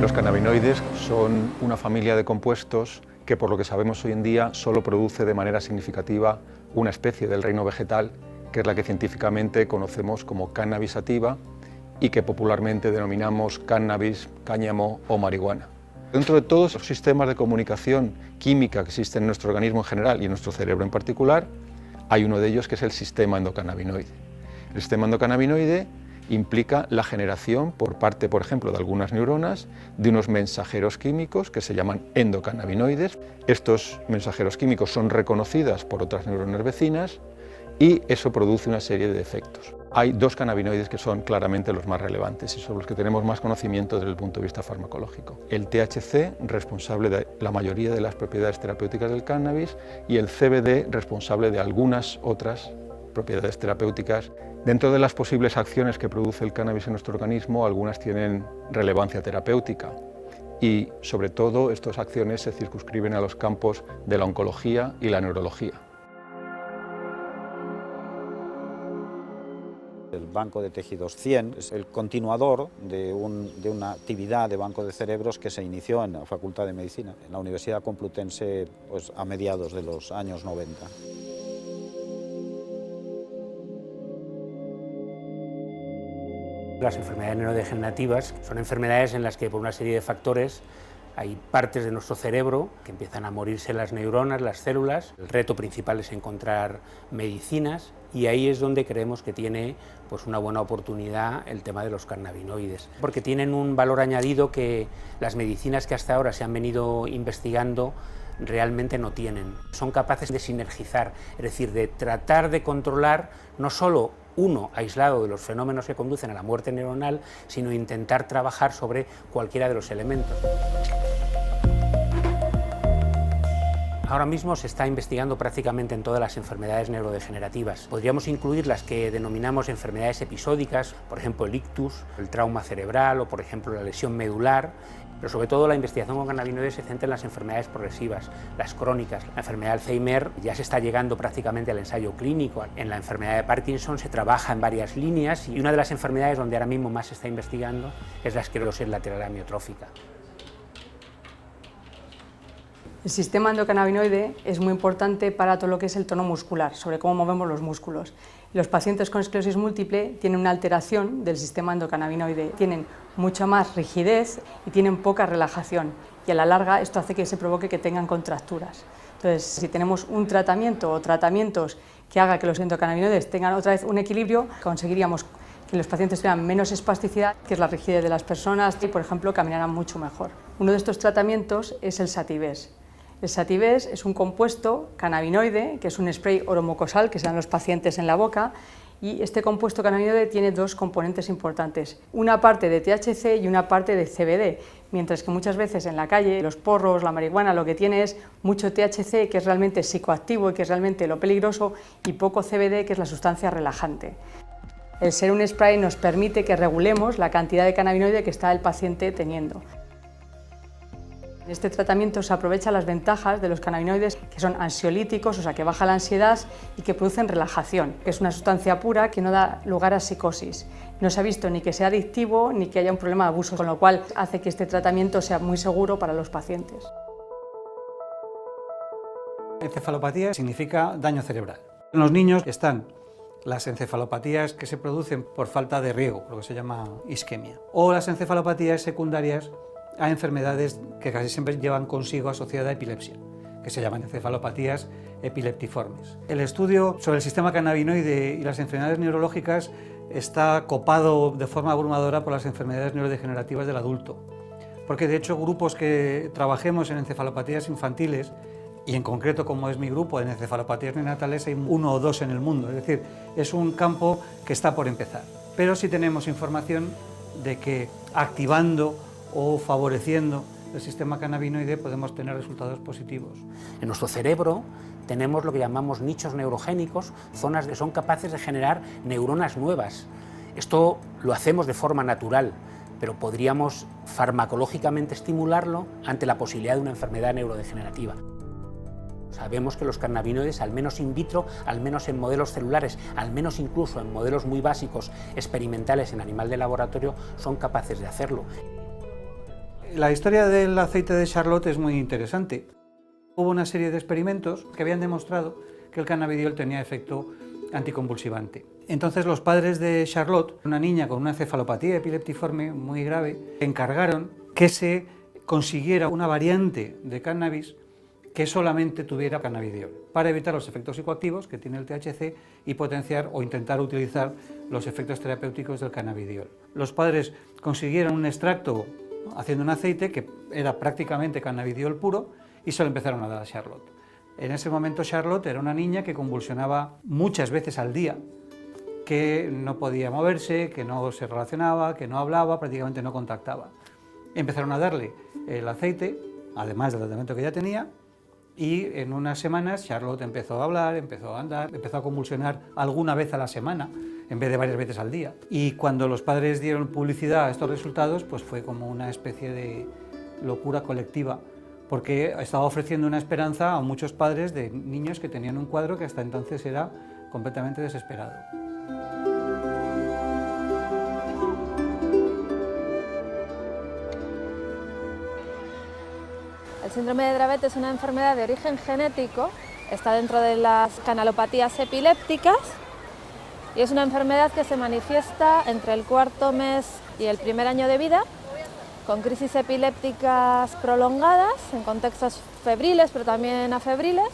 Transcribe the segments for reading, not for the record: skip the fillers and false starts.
Los cannabinoides son una familia de compuestos que, por lo que sabemos hoy en día, solo produce de manera significativa una especie del reino vegetal, que es la que científicamente conocemos como cannabis sativa y que popularmente denominamos cannabis, cáñamo o marihuana. Dentro de todos los sistemas de comunicación química que existen en nuestro organismo en general y en nuestro cerebro en particular, hay uno de ellos que es el sistema endocannabinoide. El sistema endocannabinoide implica la generación por parte, por ejemplo, de algunas neuronas de unos mensajeros químicos que se llaman endocannabinoides. Estos mensajeros químicos son reconocidas por otras neuronas vecinas y eso produce una serie de efectos. Hay dos cannabinoides que son claramente los más relevantes y sobre los que tenemos más conocimiento desde el punto de vista farmacológico. El THC, responsable de la mayoría de las propiedades terapéuticas del cannabis, y el CBD, responsable de algunas otras propiedades terapéuticas. Dentro de las posibles acciones que produce el cannabis en nuestro organismo, algunas tienen relevancia terapéutica y, sobre todo, estas acciones se circunscriben a los campos de la oncología y la neurología. El Banco de Tejidos 100 es el continuador de una actividad de banco de cerebros que se inició en la Facultad de Medicina, en la Universidad Complutense, pues, a mediados de los años 90. Las enfermedades neurodegenerativas son enfermedades en las que, por una serie de factores, hay partes de nuestro cerebro que empiezan a morirse las neuronas, las células. El reto principal es encontrar medicinas y ahí es donde creemos que tiene, pues, una buena oportunidad el tema de los cannabinoides, porque tienen un valor añadido que las medicinas que hasta ahora se han venido investigando realmente no tienen. Son capaces de sinergizar, es decir, de tratar de controlar no solo uno aislado de los fenómenos que conducen a la muerte neuronal, sino intentar trabajar sobre cualquiera de los elementos. Ahora mismo se está investigando prácticamente en todas las enfermedades neurodegenerativas. Podríamos incluir las que denominamos enfermedades episódicas, por ejemplo el ictus, el trauma cerebral o, por ejemplo, la lesión medular, pero sobre todo la investigación con cannabinoides se centra en las enfermedades progresivas, las crónicas. La enfermedad de Alzheimer ya se está llegando prácticamente al ensayo clínico. En la enfermedad de Parkinson se trabaja en varias líneas y una de las enfermedades donde ahora mismo más se está investigando es la esclerosis lateral amiotrófica. El sistema endocannabinoide es muy importante para todo lo que es el tono muscular, sobre cómo movemos los músculos. Los pacientes con esclerosis múltiple tienen una alteración del sistema endocannabinoide, tienen mucha más rigidez y tienen poca relajación, y a la larga esto hace que se provoque que tengan contracturas. Entonces, si tenemos un tratamiento o tratamientos que haga que los endocannabinoides tengan otra vez un equilibrio, conseguiríamos que los pacientes tengan menos espasticidad, que es la rigidez de las personas, y, por ejemplo, caminarán mucho mejor. Uno de estos tratamientos es el Sativex. El Sativex es un compuesto cannabinoide, que es un spray oromucosal que se dan los pacientes en la boca, y este compuesto cannabinoide tiene dos componentes importantes, una parte de THC y una parte de CBD, mientras que muchas veces en la calle los porros, la marihuana, lo que tiene es mucho THC, que es realmente psicoactivo y que es realmente lo peligroso, y poco CBD, que es la sustancia relajante. El ser un spray nos permite que regulemos la cantidad de cannabinoide que está el paciente teniendo. En este tratamiento se aprovechan las ventajas de los cannabinoides, que son ansiolíticos, o sea que baja la ansiedad y que producen relajación, que es una sustancia pura que no da lugar a psicosis. No se ha visto ni que sea adictivo ni que haya un problema de abuso, con lo cual hace que este tratamiento sea muy seguro para los pacientes. Encefalopatía significa daño cerebral. En los niños están las encefalopatías que se producen por falta de riego, lo que se llama isquemia, o las encefalopatías secundarias a enfermedades que casi siempre llevan consigo asociada epilepsia, que se llaman encefalopatías epileptiformes. El estudio sobre el sistema cannabinoide y las enfermedades neurológicas está copado de forma abrumadora por las enfermedades neurodegenerativas del adulto, porque de hecho grupos que trabajemos en encefalopatías infantiles, y en concreto, como es mi grupo, en encefalopatías neonatales, hay 1 o 2 en el mundo, es decir, es un campo que está por empezar. Pero sí tenemos información de que activando o favoreciendo el sistema cannabinoide podemos tener resultados positivos. En nuestro cerebro tenemos lo que llamamos nichos neurogénicos, zonas que son capaces de generar neuronas nuevas. Esto lo hacemos de forma natural, pero podríamos farmacológicamente estimularlo ante la posibilidad de una enfermedad neurodegenerativa. Sabemos que los cannabinoides, al menos in vitro, al menos en modelos celulares, al menos incluso en modelos muy básicos experimentales en animal de laboratorio, son capaces de hacerlo. La historia del aceite de Charlotte es muy interesante. Hubo una serie de experimentos que habían demostrado que el cannabidiol tenía efecto anticonvulsivante. Entonces los padres de Charlotte, una niña con una encefalopatía epileptiforme muy grave, encargaron que se consiguiera una variante de cannabis que solamente tuviera cannabidiol, para evitar los efectos psicoactivos que tiene el THC y potenciar o intentar utilizar los efectos terapéuticos del cannabidiol. Los padres consiguieron un extracto haciendo un aceite que era prácticamente cannabidiol puro y se lo empezaron a dar a Charlotte. En ese momento Charlotte era una niña que convulsionaba muchas veces al día, que no podía moverse, que no se relacionaba, que no hablaba, prácticamente no contactaba. Empezaron a darle el aceite, además del tratamiento que ya tenía, y en unas semanas Charlotte empezó a hablar, empezó a andar, empezó a convulsionar alguna vez a la semana, en vez de varias veces al día. Y cuando los padres dieron publicidad a estos resultados, pues fue como una especie de locura colectiva, porque estaba ofreciendo una esperanza a muchos padres de niños que tenían un cuadro que hasta entonces era completamente desesperado. El síndrome de Dravet es una enfermedad de origen genético, está dentro de las canalopatías epilépticas y es una enfermedad que se manifiesta entre el cuarto mes y el primer año de vida, con crisis epilépticas prolongadas en contextos febriles pero también afebriles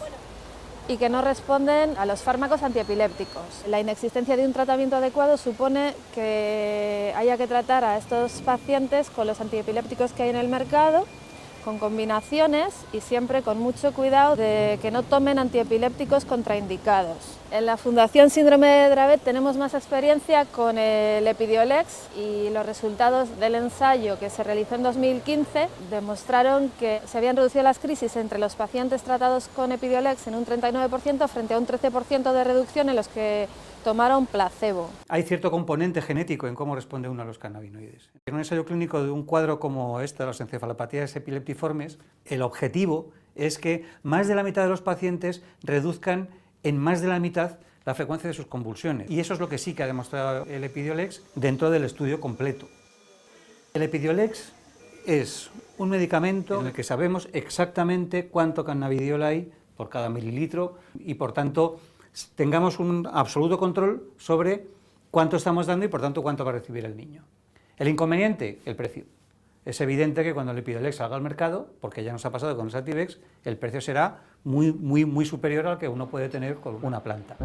y que no responden a los fármacos antiepilépticos. La inexistencia de un tratamiento adecuado supone que haya que tratar a estos pacientes con los antiepilépticos que hay en el mercado, con combinaciones y siempre con mucho cuidado de que no tomen antiepilépticos contraindicados. En la Fundación Síndrome de Dravet tenemos más experiencia con el Epidiolex y los resultados del ensayo que se realizó en 2015 demostraron que se habían reducido las crisis entre los pacientes tratados con Epidiolex en un 39% frente a un 13% de reducción en los que tomaron placebo. Hay cierto componente genético en cómo responde uno a los cannabinoides. En un ensayo clínico de un cuadro como este, las encefalopatías epileptiformes, el objetivo es que más de la mitad de los pacientes reduzcan en más de la mitad la frecuencia de sus convulsiones. Y eso es lo que sí que ha demostrado el Epidiolex dentro del estudio completo. El Epidiolex es un medicamento en el que sabemos exactamente cuánto cannabidiol hay por cada mililitro y por tanto tengamos un absoluto control sobre cuánto estamos dando y por tanto cuánto va a recibir el niño. El inconveniente, el precio. Es evidente que cuando el Epidiolex salga al mercado, porque ya nos ha pasado con los Sativex, el precio será muy superior al que uno puede tener con una planta.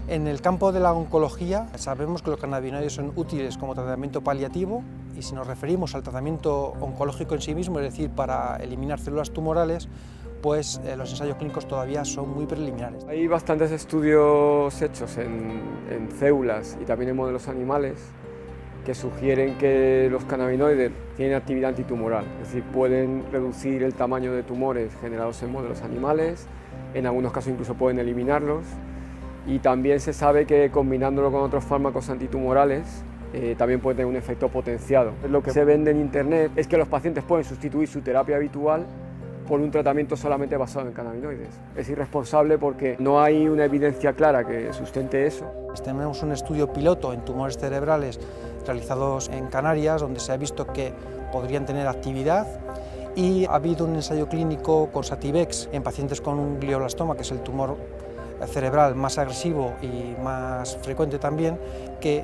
En el campo de la oncología sabemos que los cannabinoides son útiles como tratamiento paliativo y si nos referimos al tratamiento oncológico en sí mismo, es decir, para eliminar células tumorales, pues los ensayos clínicos todavía son muy preliminares. Hay bastantes estudios hechos en células y también en modelos animales que sugieren que los cannabinoides tienen actividad antitumoral, es decir, pueden reducir el tamaño de tumores generados en modelos animales, en algunos casos incluso pueden eliminarlos. Y también se sabe que combinándolo con otros fármacos antitumorales también puede tener un efecto potenciado. Lo que se vende en internet es que los pacientes pueden sustituir su terapia habitual por un tratamiento solamente basado en cannabinoides. Es irresponsable porque no hay una evidencia clara que sustente eso. Tenemos un estudio piloto en tumores cerebrales realizados en Canarias donde se ha visto que podrían tener actividad y ha habido un ensayo clínico con Sativex en pacientes con un glioblastoma, que es el tumor cerebral más agresivo y más frecuente también, que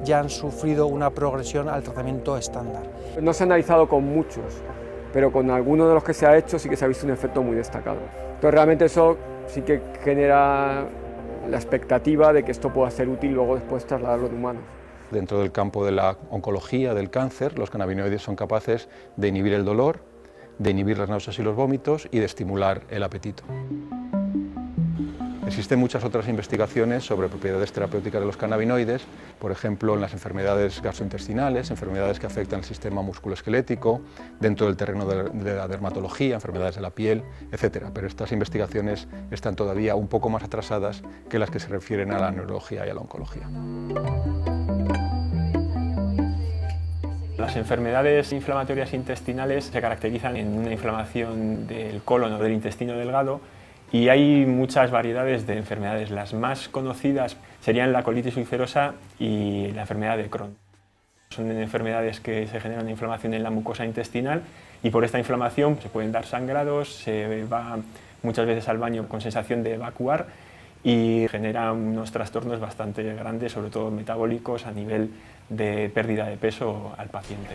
ya han sufrido una progresión al tratamiento estándar. No se ha analizado con muchos, pero con algunos de los que se ha hecho sí que se ha visto un efecto muy destacado. Entonces realmente eso sí que genera la expectativa de que esto pueda ser útil luego después trasladarlo de humanos. Dentro del campo de la oncología, del cáncer, los cannabinoides son capaces de inhibir el dolor, de inhibir las náuseas y los vómitos y de estimular el apetito. Existen muchas otras investigaciones sobre propiedades terapéuticas de los cannabinoides, por ejemplo en las enfermedades gastrointestinales, enfermedades que afectan el sistema musculoesquelético, dentro del terreno de la dermatología, enfermedades de la piel, etc. Pero estas investigaciones están todavía un poco más atrasadas que las que se refieren a la neurología y a la oncología. Las enfermedades inflamatorias intestinales se caracterizan en una inflamación del colon o del intestino delgado Y hay muchas variedades de enfermedades. Las más conocidas serían la colitis ulcerosa y la enfermedad de Crohn. Son enfermedades que se generan inflamación en la mucosa intestinal y por esta inflamación se pueden dar sangrados, se va muchas veces al baño con sensación de evacuar y genera unos trastornos bastante grandes, sobre todo metabólicos, a nivel de pérdida de peso al paciente.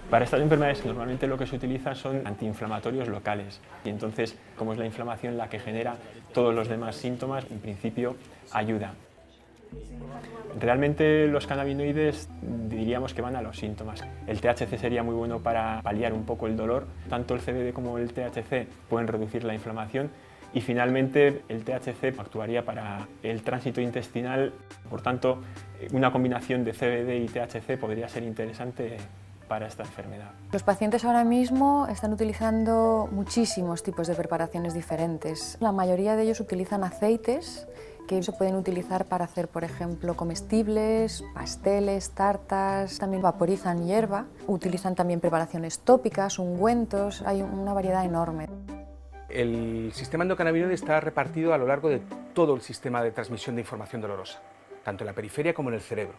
Para estas enfermedades normalmente lo que se utiliza son antiinflamatorios locales y entonces, como es la inflamación la que genera todos los demás síntomas, en principio ayuda. Realmente los cannabinoides diríamos que van a los síntomas. El THC sería muy bueno para paliar un poco el dolor. Tanto el CBD como el THC pueden reducir la inflamación y finalmente el THC actuaría para el tránsito intestinal. Por tanto, una combinación de CBD y THC podría ser interesante para esta enfermedad. Los pacientes ahora mismo están utilizando muchísimos tipos de preparaciones diferentes. La mayoría de ellos utilizan aceites que se pueden utilizar para hacer, por ejemplo, comestibles, pasteles, tartas, también vaporizan hierba, utilizan también preparaciones tópicas, ungüentos, hay una variedad enorme. El sistema endocannabinoide está repartido a lo largo de todo el sistema de transmisión de información dolorosa, tanto en la periferia como en el cerebro.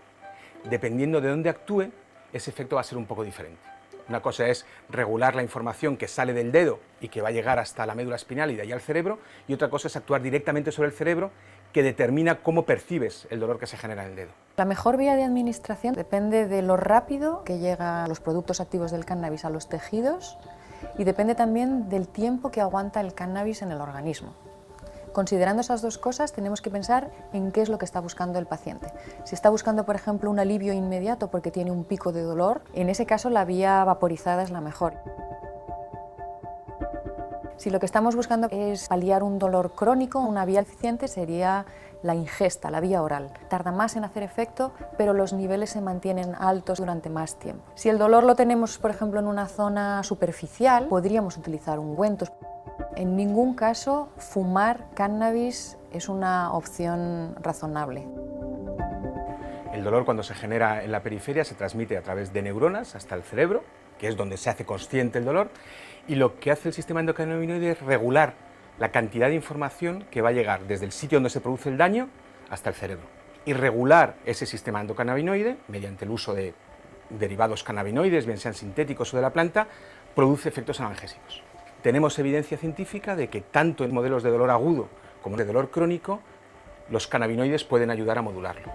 Dependiendo de dónde actúe, ese efecto va a ser un poco diferente. Una cosa es regular la información que sale del dedo y que va a llegar hasta la médula espinal y de ahí al cerebro, y otra cosa es actuar directamente sobre el cerebro, que determina cómo percibes el dolor que se genera en el dedo. La mejor vía de administración depende de lo rápido que llegan los productos activos del cannabis a los tejidos y depende también del tiempo que aguanta el cannabis en el organismo. Considerando esas dos cosas, tenemos que pensar en qué es lo que está buscando el paciente. Si está buscando, por ejemplo, un alivio inmediato porque tiene un pico de dolor, en ese caso la vía vaporizada es la mejor. Si lo que estamos buscando es paliar un dolor crónico, una vía eficiente sería la ingesta, la vía oral. Tarda más en hacer efecto, pero los niveles se mantienen altos durante más tiempo. Si el dolor lo tenemos, por ejemplo, en una zona superficial, podríamos utilizar ungüentos. En ningún caso, fumar cannabis es una opción razonable. El dolor, cuando se genera en la periferia, se transmite a través de neuronas hasta el cerebro, que es donde se hace consciente el dolor, y lo que hace el sistema endocannabinoide es regular la cantidad de información que va a llegar desde el sitio donde se produce el daño hasta el cerebro. Y regular ese sistema endocannabinoide, mediante el uso de derivados cannabinoides, bien sean sintéticos o de la planta, produce efectos analgésicos. Tenemos evidencia científica de que tanto en modelos de dolor agudo como de dolor crónico, los cannabinoides pueden ayudar a modularlo.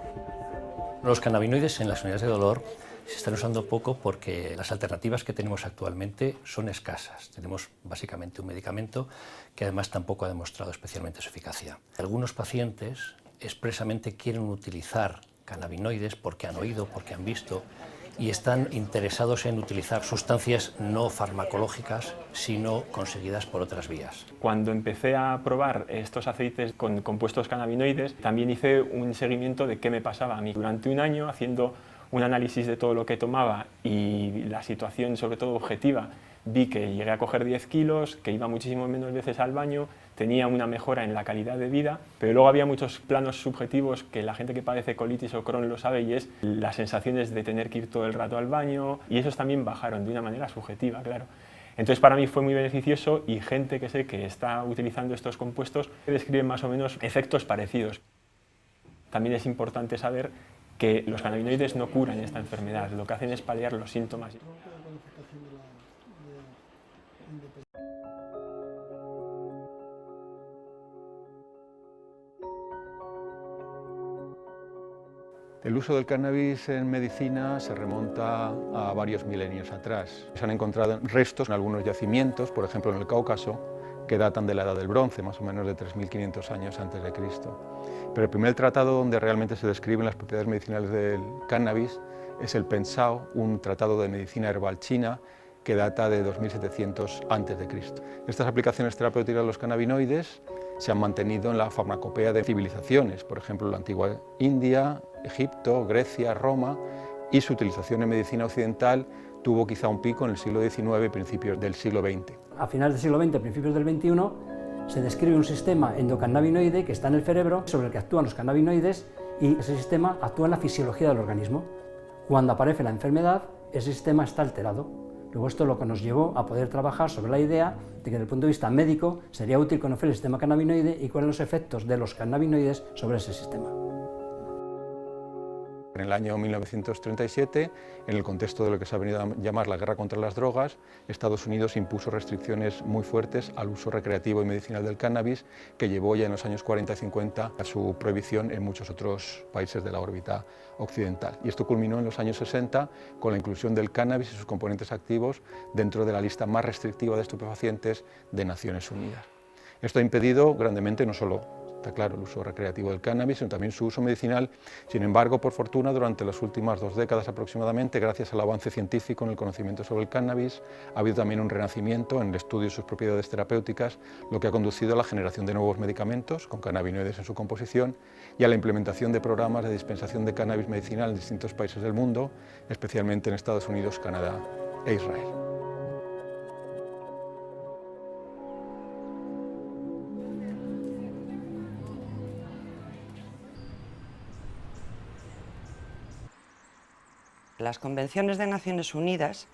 Los cannabinoides en las unidades de dolor se están usando poco porque las alternativas que tenemos actualmente son escasas. Tenemos básicamente un medicamento que además tampoco ha demostrado especialmente su eficacia. Algunos pacientes expresamente quieren utilizar cannabinoides porque han oído, porque han visto y están interesados en utilizar sustancias no farmacológicas, sino conseguidas por otras vías. Cuando empecé a probar estos aceites con compuestos cannabinoides, también hice un seguimiento de qué me pasaba a mí. Durante un año, haciendo un análisis de todo lo que tomaba y la situación, sobre todo objetiva, vi que llegué a coger 10 kilos, que iba muchísimo menos veces al baño, tenía una mejora en la calidad de vida, pero luego había muchos planos subjetivos que la gente que padece colitis o Crohn lo sabe, y es las sensaciones de tener que ir todo el rato al baño, y esos también bajaron de una manera subjetiva, claro. Entonces para mí fue muy beneficioso, y gente que sé que está utilizando estos compuestos describen más o menos efectos parecidos. También es importante saber que los cannabinoides no curan esta enfermedad, lo que hacen es paliar los síntomas. El uso del cannabis en medicina se remonta a varios milenios atrás. Se han encontrado restos en algunos yacimientos, por ejemplo en el Cáucaso, que datan de la Edad del Bronce, más o menos de 3.500 años antes de Cristo. Pero el primer tratado donde realmente se describen las propiedades medicinales del cannabis es el Pensao, un tratado de medicina herbal china que data de 2700 a.C. Estas aplicaciones terapéuticas de los cannabinoides se han mantenido en la farmacopea de civilizaciones, por ejemplo la antigua India, Egipto, Grecia, Roma, y su utilización en medicina occidental tuvo quizá un pico en el siglo XIX y principios del siglo XX. A finales del siglo XX, principios del XXI, se describe un sistema endocannabinoide que está en el cerebro, sobre el que actúan los cannabinoides, y ese sistema actúa en la fisiología del organismo. Cuando aparece la enfermedad, ese sistema está alterado. Luego esto lo que nos llevó a poder trabajar sobre la idea de que desde el punto de vista médico sería útil conocer el sistema cannabinoide y cuáles son los efectos de los cannabinoides sobre ese sistema. En el año 1937, en el contexto de lo que se ha venido a llamar la guerra contra las drogas, Estados Unidos impuso restricciones muy fuertes al uso recreativo y medicinal del cannabis, que llevó ya en los años 40 y 50 a su prohibición en muchos otros países de la órbita occidental. Y esto culminó en los años 60 con la inclusión del cannabis y sus componentes activos dentro de la lista más restrictiva de estupefacientes de Naciones Unidas. Esto ha impedido grandemente no solo, está claro, el uso recreativo del cannabis, sino también su uso medicinal. Sin embargo, por fortuna, durante las últimas 2 décadas aproximadamente, gracias al avance científico en el conocimiento sobre el cannabis, ha habido también un renacimiento en el estudio de sus propiedades terapéuticas, lo que ha conducido a la generación de nuevos medicamentos con cannabinoides en su composición y a la implementación de programas de dispensación de cannabis medicinal en distintos países del mundo, especialmente en Estados Unidos, Canadá e Israel. Las convenciones de Naciones Unidas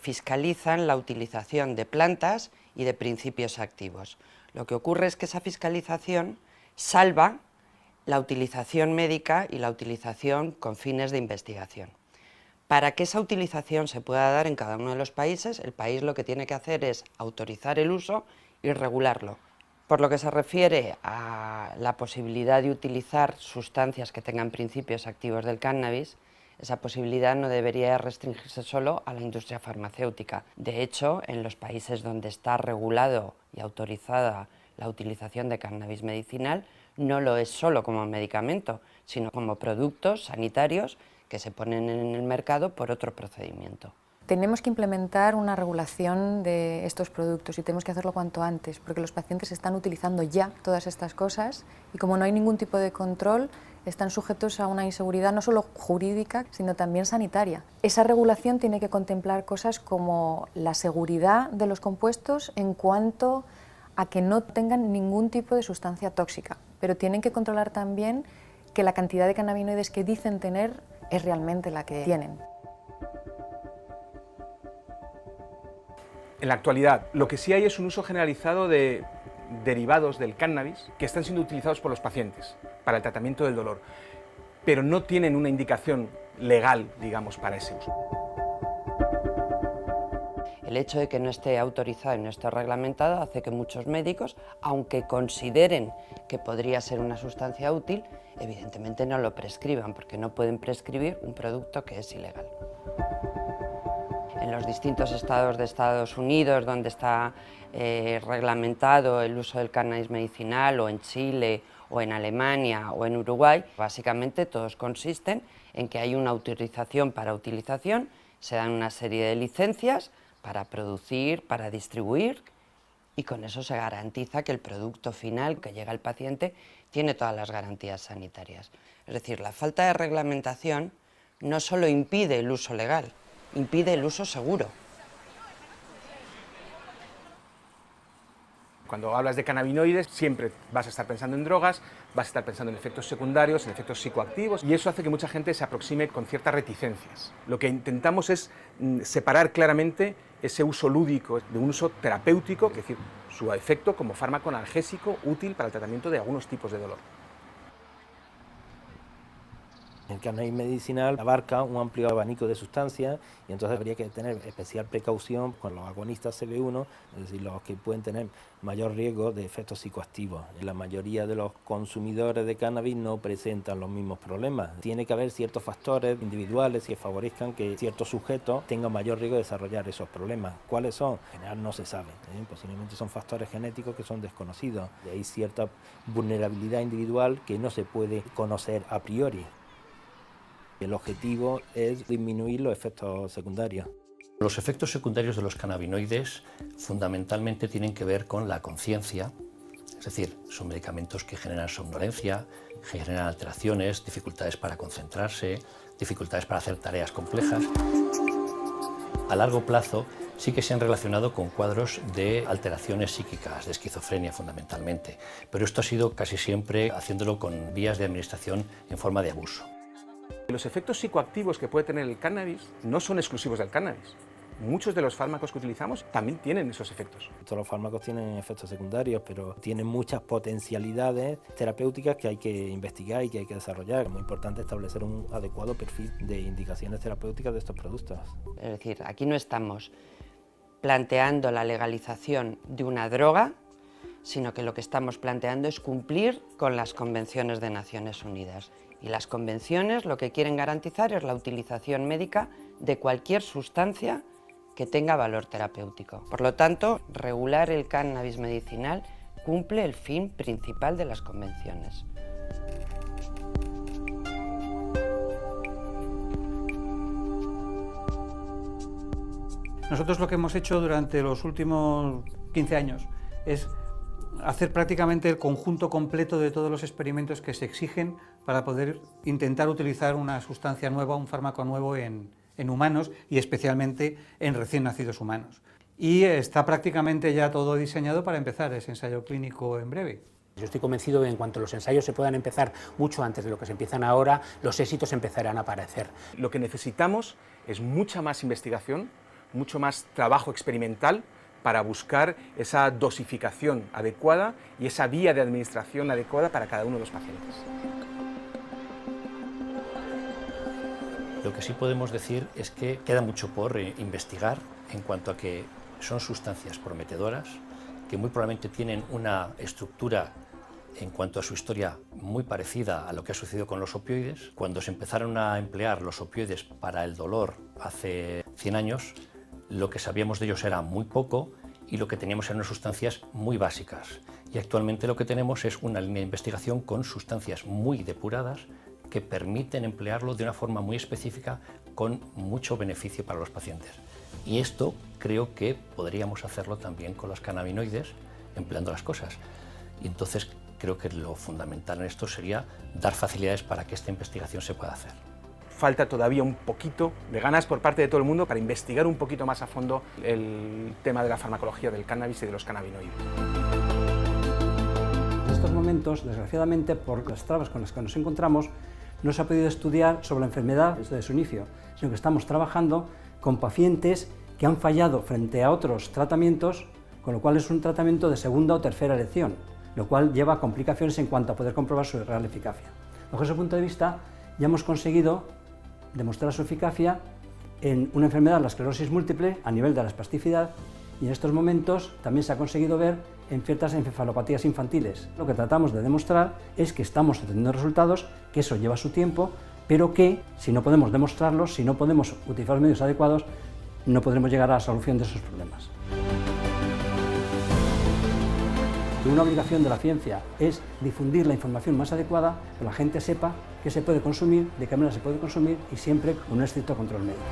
fiscalizan la utilización de plantas y de principios activos. Lo que ocurre es que esa fiscalización salva la utilización médica y la utilización con fines de investigación. Para que esa utilización se pueda dar en cada uno de los países, el país lo que tiene que hacer es autorizar el uso y regularlo. Por lo que se refiere a la posibilidad de utilizar sustancias que tengan principios activos del cannabis, esa posibilidad no debería restringirse solo a la industria farmacéutica. De hecho, en los países donde está regulado y autorizada la utilización de cannabis medicinal, no lo es solo como medicamento, sino como productos sanitarios que se ponen en el mercado por otro procedimiento. Tenemos que implementar una regulación de estos productos y tenemos que hacerlo cuanto antes, porque los pacientes están utilizando ya todas estas cosas y como no hay ningún tipo de control, están sujetos a una inseguridad no solo jurídica, sino también sanitaria. Esa regulación tiene que contemplar cosas como la seguridad de los compuestos en cuanto a que no tengan ningún tipo de sustancia tóxica, pero tienen que controlar también que la cantidad de cannabinoides que dicen tener es realmente la que tienen. En la actualidad, lo que sí hay es un uso generalizado de derivados del cannabis que están siendo utilizados por los pacientes para el tratamiento del dolor, pero no tienen una indicación legal, digamos, para ese uso. El hecho de que no esté autorizado y no esté reglamentado hace que muchos médicos, aunque consideren que podría ser una sustancia útil, evidentemente no lo prescriban, porque no pueden prescribir un producto que es ilegal. En los distintos estados de Estados Unidos, donde está reglamentado el uso del cannabis medicinal, o en Chile, o en Alemania, o en Uruguay, básicamente todos consisten en que hay una autorización para utilización, se dan una serie de licencias para producir, para distribuir, y con eso se garantiza que el producto final que llega al paciente tiene todas las garantías sanitarias. Es decir, la falta de reglamentación no solo impide el uso legal, impide el uso seguro. Cuando hablas de cannabinoides, siempre vas a estar pensando en drogas, vas a estar pensando en efectos secundarios, en efectos psicoactivos, y eso hace que mucha gente se aproxime con ciertas reticencias. Lo que intentamos es separar claramente ese uso lúdico de un uso terapéutico, es decir, su efecto como fármaco analgésico útil para el tratamiento de algunos tipos de dolor. El cannabis medicinal abarca un amplio abanico de sustancias y entonces habría que tener especial precaución con los agonistas CB1, es decir, los que pueden tener mayor riesgo de efectos psicoactivos. La mayoría de los consumidores de cannabis no presentan los mismos problemas. Tiene que haber ciertos factores individuales que favorezcan que ciertos sujetos tengan mayor riesgo de desarrollar esos problemas. ¿Cuáles son? En general no se sabe. Posiblemente son factores genéticos que son desconocidos. Hay cierta vulnerabilidad individual que no se puede conocer a priori. El objetivo es disminuir los efectos secundarios. Los efectos secundarios de los cannabinoides fundamentalmente tienen que ver con la conciencia, es decir, son medicamentos que generan somnolencia, generan alteraciones, dificultades para concentrarse, dificultades para hacer tareas complejas. A largo plazo sí que se han relacionado con cuadros de alteraciones psíquicas, de esquizofrenia fundamentalmente, pero esto ha sido casi siempre haciéndolo con vías de administración en forma de abuso. Los efectos psicoactivos que puede tener el cannabis no son exclusivos del cannabis. muchos de los fármacos que utilizamos también tienen esos efectos. Todos los fármacos tienen efectos secundarios, pero tienen muchas potencialidades terapéuticas que hay que investigar y que hay que desarrollar. Es muy importante establecer un adecuado perfil de indicaciones terapéuticas de estos productos. Es decir, aquí no estamos planteando la legalización de una droga, sino que lo que estamos planteando es cumplir con las convenciones de Naciones Unidas. Y las convenciones lo que quieren garantizar es la utilización médica de cualquier sustancia que tenga valor terapéutico. Por lo tanto, regular el cannabis medicinal cumple el fin principal de las convenciones. Nosotros lo que hemos hecho durante los últimos 15 años es hacer prácticamente el conjunto completo de todos los experimentos que se exigen para poder intentar utilizar una sustancia nueva, un fármaco nuevo en humanos y especialmente en recién nacidos humanos. Y está prácticamente ya todo diseñado para empezar ese ensayo clínico en breve. Yo estoy convencido de que en cuanto los ensayos se puedan empezar mucho antes de lo que se empiezan ahora, los éxitos empezarán a aparecer. Lo que necesitamos es mucha más investigación, mucho más trabajo experimental para buscar esa dosificación adecuada y esa vía de administración adecuada para cada uno de los pacientes. Lo que sí podemos decir es que queda mucho por investigar en cuanto a que son sustancias prometedoras, que muy probablemente tienen una estructura en cuanto a su historia muy parecida a lo que ha sucedido con los opioides. Cuando se empezaron a emplear los opioides para el dolor hace 100 años, lo que sabíamos de ellos era muy poco y lo que teníamos eran unas sustancias muy básicas. Y actualmente lo que tenemos es una línea de investigación con sustancias muy depuradas que permiten emplearlo de una forma muy específica con mucho beneficio para los pacientes. Y esto creo que podríamos hacerlo también con los cannabinoides, empleando las cosas. Y entonces creo que lo fundamental en esto sería dar facilidades para que esta investigación se pueda hacer. Falta todavía un poquito de ganas por parte de todo el mundo para investigar un poquito más a fondo el tema de la farmacología del cannabis y de los cannabinoides. En estos momentos, desgraciadamente, por las trabas con las que nos encontramos, no se ha podido estudiar sobre la enfermedad desde su inicio, sino que estamos trabajando con pacientes que han fallado frente a otros tratamientos, con lo cual es un tratamiento de segunda o tercera elección, lo cual lleva a complicaciones en cuanto a poder comprobar su real eficacia. Bajo ese punto de vista, ya hemos conseguido demostrar su eficacia en una enfermedad, la esclerosis múltiple, a nivel de la espasticidad, y en estos momentos también se ha conseguido ver en ciertas encefalopatías infantiles. Lo que tratamos de demostrar es que estamos obteniendo resultados, que eso lleva su tiempo, pero que si no podemos demostrarlos, si no podemos utilizar los medios adecuados, no podremos llegar a la solución de esos problemas. Una obligación de la ciencia es difundir la información más adecuada, que la gente sepa qué se puede consumir, de qué manera se puede consumir y siempre con un estricto control médico.